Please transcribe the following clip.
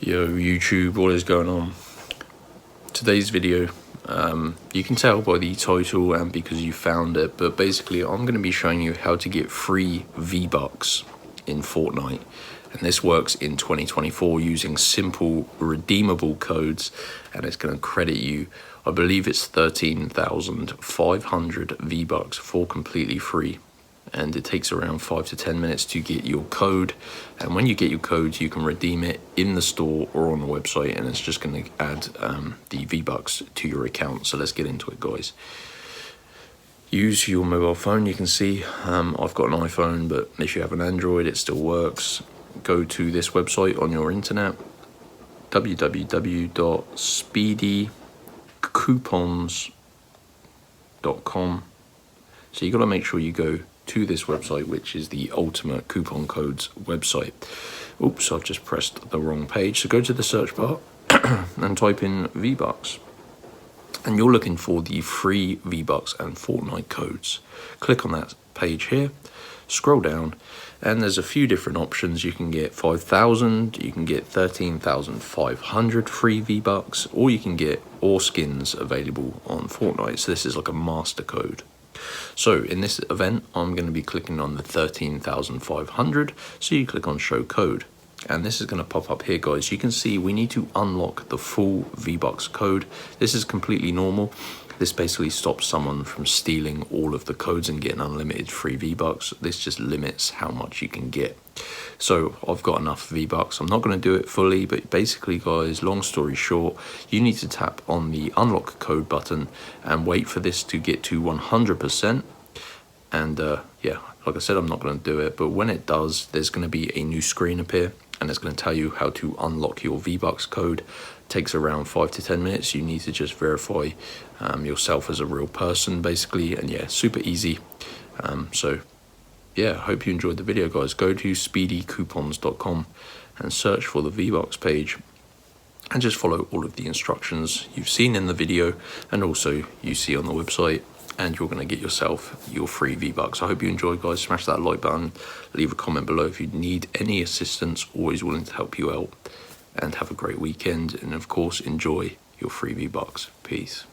Yo YouTube, what is going on? Today's video, you can tell by the title and because you found it, but basically I'm going to be showing you how to get free V-Bucks in Fortnite. And this works in 2024 using simple redeemable codes, and it's going to credit you, I believe it's 13,500 V-Bucks for completely free. And it takes around 5 to 10 minutes to get your code, and when you get your code you can redeem it in the store or on the website, and it's just going to add the V-Bucks to your account. So let's get into it, guys. Use your mobile phone. You can see I've got an iPhone, but if you have an Android it still works. Go to this website on your internet, www.speedycoupons.com. so you got to make sure you go to this website, which is the Ultimate Coupon Codes website. Oops, I've just pressed the wrong page. So go to the search bar and type in V-Bucks, and you're looking for the free V-Bucks and Fortnite codes. Click on that page here, scroll down, and there's a few different options. You can get 5,000, you can get 13,500 free V-Bucks, or you can get all skins available on Fortnite. So this is like a master code. So in this event, I'm going to be clicking on the 13,500. So you click on show code, and this is going to pop up here, guys. You can see we need to unlock the full V-Bucks code. This is completely normal. This basically stops someone from stealing all of the codes and getting unlimited free V-Bucks. This just limits how much you can get. So I've got enough V-Bucks. I'm not going to do it fully, but basically, guys, long story short, you need to tap on the unlock code button and wait for this to get to 100%. And yeah, like I said, I'm not going to do it, but when it does, there's going to be a new screen appear, and it's going to tell you how to unlock your V-Bucks code. It takes around 5 to 10 minutes. You need to just verify yourself as a real person, basically, and yeah, super easy. So yeah, hope you enjoyed the video, guys. Go to speedycoupons.com and search for the V-Bucks page, and just follow all of the instructions you've seen in the video and also you see on the website, and you're going to get yourself your free V-Bucks. I hope you enjoyed, guys. Smash that like button, leave a comment below if you need any assistance. Always willing to help you out, and have a great weekend, and of course enjoy your free V-Bucks. Peace.